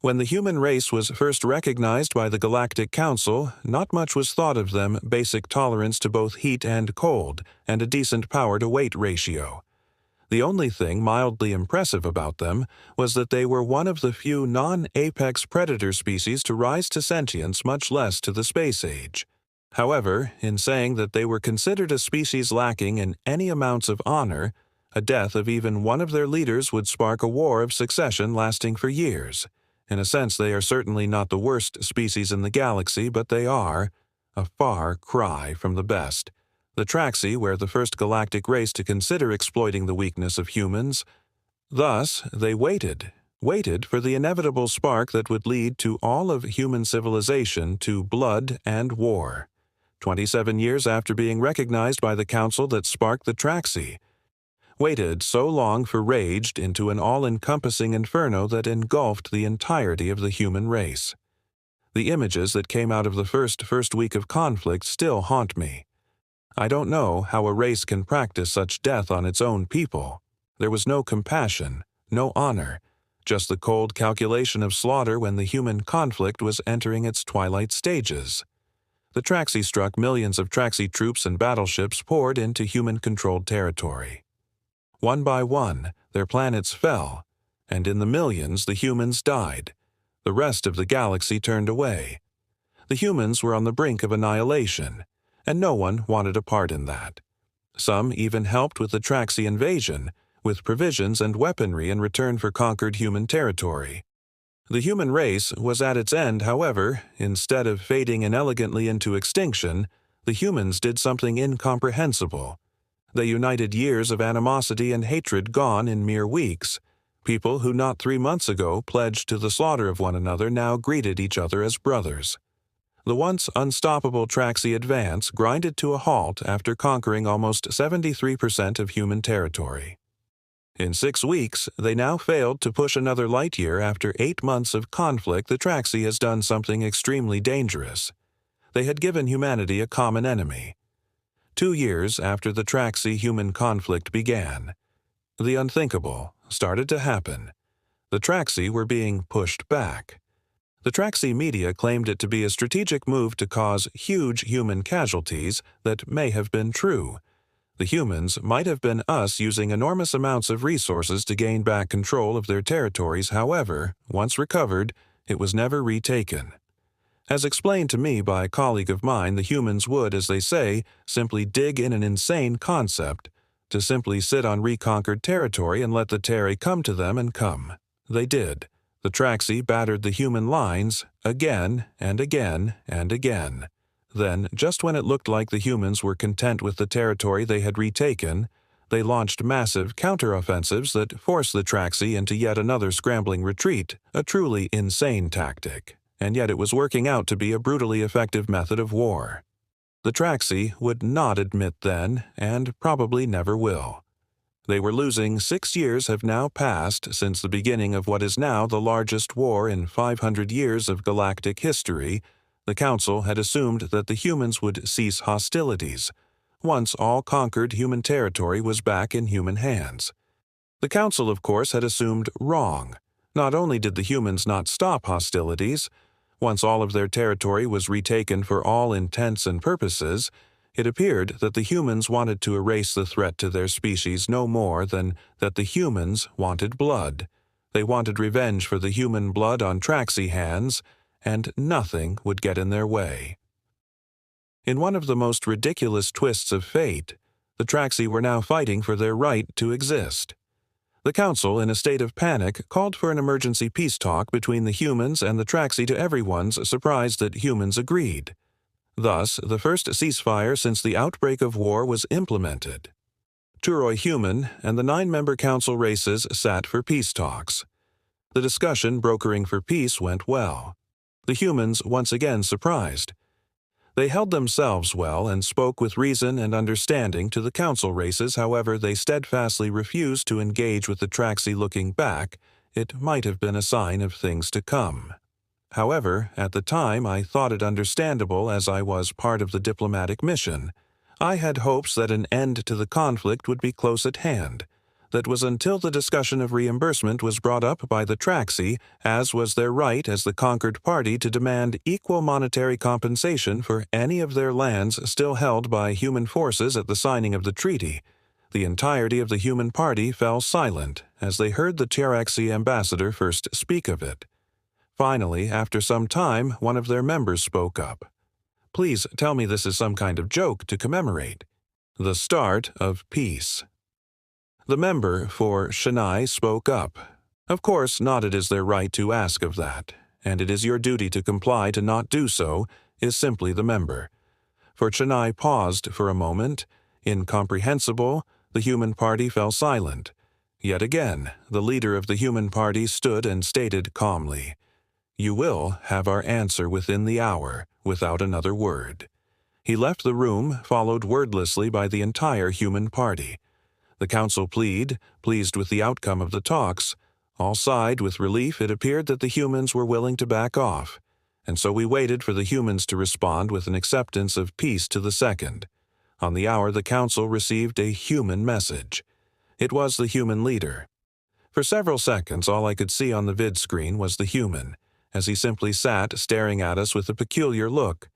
When the human race was first recognized by the Galactic Council, not much was thought of them: basic tolerance to both heat and cold, and a decent power-to-weight ratio. The only thing mildly impressive about them was that they were one of the few non-apex predator species to rise to sentience, much less to the space age. However, in saying that they were considered a species lacking in any amounts of honor, a death of even one of their leaders would spark a war of succession lasting for years. In a sense, they are certainly not the worst species in the galaxy, but they are a far cry from the best. The Traxi were the first galactic race to consider exploiting the weakness of humans. Thus, they waited for the inevitable spark that would lead to all of human civilization to blood and war. 27 years after being recognized by the Council that sparked the Traxi. Waited so long for raged into an all-encompassing inferno that engulfed the entirety of the human race. The images that came out of the first week of conflict still haunt me. I don't know how a race can practice such death on its own people. There was no compassion, no honor, just the cold calculation of slaughter when the human conflict was entering its twilight stages. The Traxi struck. Millions of Traxi troops and battleships poured into human-controlled territory. One by one, their planets fell, and in the millions the humans died. The rest of the galaxy turned away. The humans were on the brink of annihilation, and no one wanted a part in that. Some even helped with the Traxi invasion, with provisions and weaponry in return for conquered human territory. The human race was at its end, however. Instead of fading inelegantly into extinction, the humans did something incomprehensible. They united years of animosity and hatred gone in mere weeks. People who not 3 months ago pledged to the slaughter of one another now greeted each other as brothers. The once unstoppable Traxi advance grinded to a halt after conquering almost 73% of human territory. In 6 weeks, they now failed to push another light year. After 8 months of conflict, the Traxi has done something extremely dangerous. They had given humanity a common enemy. 2 years after the Traxi-human conflict began, the unthinkable started to happen. The Traxi were being pushed back. The Traxi media claimed it to be a strategic move to cause huge human casualties. That may have been true. The humans might have been us using enormous amounts of resources to gain back control of their territories. However, once recovered, it was never retaken. As explained to me by a colleague of mine, the humans would, as they say, simply dig in an insane concept to simply sit on reconquered territory and let the Terri come to them, and come. They did. The Traxi battered the human lines again and again and again. Then, just when it looked like the humans were content with the territory they had retaken, they launched massive counteroffensives that forced the Traxi into yet another scrambling retreat, a truly insane tactic. And yet it was working out to be a brutally effective method of war. The Traxi would not admit then, and probably never will. They were losing. 6 years have now passed since the beginning of what is now the largest war in 500 years of galactic history. The Council had assumed that the humans would cease hostilities. Once all conquered human territory was back in human hands. The Council, of course, had assumed wrong. Not only did the humans not stop hostilities, once all of their territory was retaken for all intents and purposes, it appeared that the humans wanted to erase the threat to their species no more than that the humans wanted blood. They wanted revenge for the human blood on Traxi hands, and nothing would get in their way. In one of the most ridiculous twists of fate, the Traxi were now fighting for their right to exist. The Council, in a state of panic, called for an emergency peace talk between the humans and the Traxi, to everyone's surprise that humans agreed. Thus, the first ceasefire since the outbreak of war was implemented. Turoi Human and the 9-member Council races sat for peace talks. The discussion brokering for peace went well. The humans once again surprised. They held themselves well and spoke with reason and understanding to the Council races. However, they steadfastly refused to engage with the Traxi. Looking back, it might have been a sign of things to come. However, at the time I thought it understandable, as I was part of the diplomatic mission. I had hopes that an end to the conflict would be close at hand. That was until the discussion of reimbursement was brought up by the Traxi, as was their right as the conquered party to demand equal monetary compensation for any of their lands still held by human forces at the signing of the treaty. The entirety of the human party fell silent as they heard the Traxi ambassador first speak of it. Finally, after some time, one of their members spoke up. "Please tell me this is some kind of joke to commemorate." The start of peace. The member for Chennai spoke up. Of course, not it is their right to ask of that, and it is your duty to comply. To not do so is simply the member. For Chennai paused for a moment. Incomprehensible, the human party fell silent. Yet again, the leader of the human party stood and stated calmly, "You will have our answer within the hour, without another word." He left the room, followed wordlessly by the entire human party. The council pleased with the outcome of the talks. All sighed with relief. It appeared that the humans were willing to back off, and so we waited for the humans to respond with an acceptance of peace to the second. On the hour, the council received a human message. It was the human leader. For several seconds, all I could see on the vid screen was the human, as he simply sat staring at us with a peculiar look.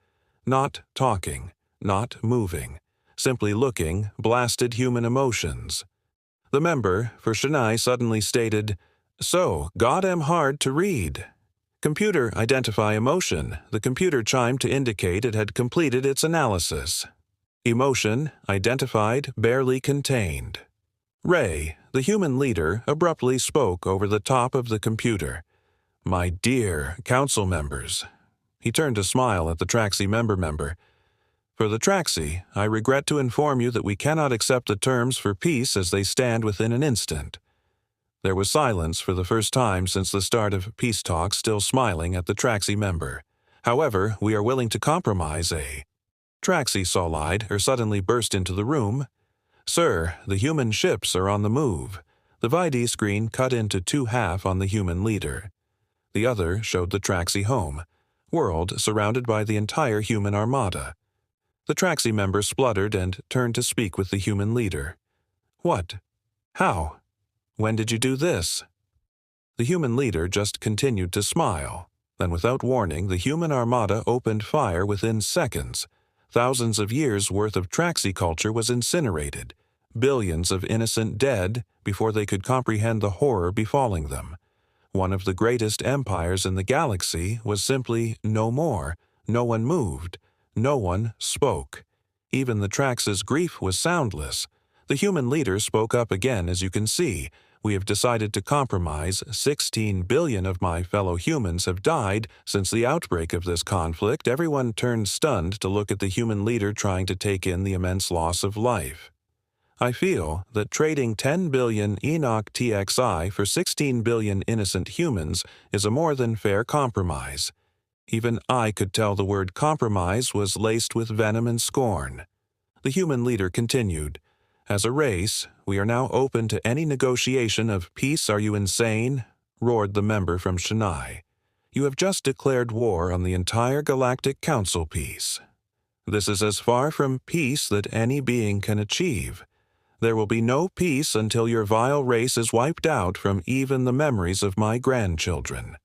Not talking, not moving, simply looking, blasted human emotions. The member for Chennai suddenly stated, "So, God am hard to read." Computer, identify emotion. The computer chimed to indicate it had completed its analysis. Emotion, identified, barely contained. Ray, the human leader, abruptly spoke over the top of the computer. "My dear council members." He turned to smile at the Traxi member. "For the Traxi, I regret to inform you that we cannot accept the terms for peace as they stand within an instant." There was silence for the first time since the start of peace talks, still smiling at the Traxi member. "However, we are willing to compromise a—" Traxi Solide suddenly burst into the room. "Sir, the human ships are on the move." The Vide screen cut into two half on the human leader. The other showed the Traxi home world surrounded by the entire human armada. The Traxi member spluttered and turned to speak with the human leader. "What? How? When did you do this?" The human leader just continued to smile. Then, without warning, the human armada opened fire within seconds. Thousands of years' worth of Traxi culture was incinerated. Billions of innocent dead before they could comprehend the horror befalling them. One of the greatest empires in the galaxy was simply no more. No one moved. No one spoke. Even the Trax's grief was soundless. The human leader spoke up again. "As you can see, we have decided to compromise. 16 billion of my fellow humans have died since the outbreak of this conflict." Everyone turned stunned to look at the human leader trying to take in the immense loss of life. "I feel that trading 10 billion Enoch TXI for 16 billion innocent humans is a more than fair compromise." Even I could tell the word compromise was laced with venom and scorn. The human leader continued, "As a race, we are now open to any negotiation of peace." "Are you insane?" roared the member from Chennai. "You have just declared war on the entire Galactic Council peace. This is as far from peace that any being can achieve. There will be no peace until your vile race is wiped out from even the memories of my grandchildren."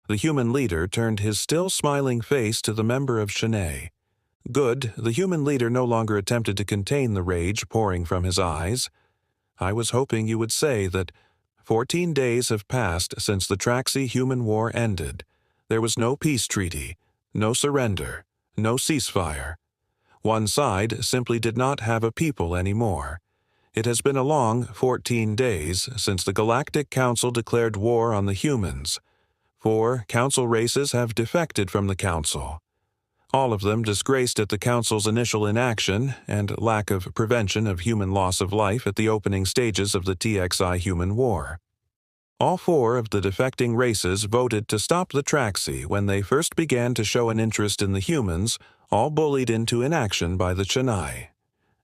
The human leader turned his still smiling face to the member of Chennai. Good, the human leader no longer attempted to contain the rage pouring from his eyes. "I was hoping you would say that 14 days have passed since the Traxi-human war ended. There was no peace treaty, no surrender, no ceasefire. One side simply did not have a people anymore. It has been a long 14 days since the Galactic Council declared war on the humans. 4 council races have defected from the council. All of them disgraced at the council's initial inaction and lack of prevention of human loss of life at the opening stages of the TXI human war. All 4 of the defecting races voted to stop the Traxi when they first began to show an interest in the humans, all bullied into inaction by the Chennai.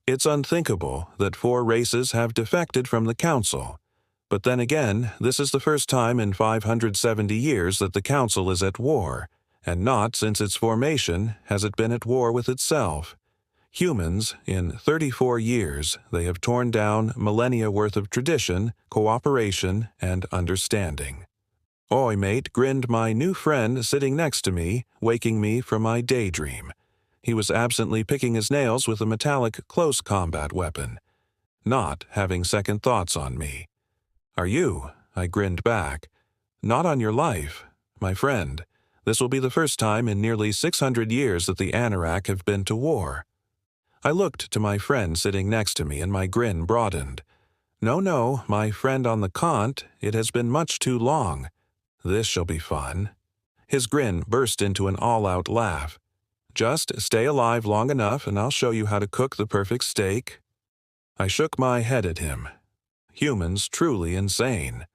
It's unthinkable that 4 races have defected from the council. But then again, this is the first time in 570 years that the council is at war, and not since its formation has it been at war with itself. Humans, in 34 years, they have torn down millennia worth of tradition, cooperation, and understanding. Oi, mate, grinned my new friend sitting next to me, waking me from my daydream. He was absently picking his nails with a metallic close combat weapon, not having second thoughts on me. Are you? I grinned back. Not on your life, my friend. This will be the first time in nearly 600 years that the Anorak have been to war. I looked to my friend sitting next to me and my grin broadened. No, my friend on the Kant, it has been much too long. This shall be fun. His grin burst into an all-out laugh. Just stay alive long enough and I'll show you how to cook the perfect steak. I shook my head at him. Humans truly insane.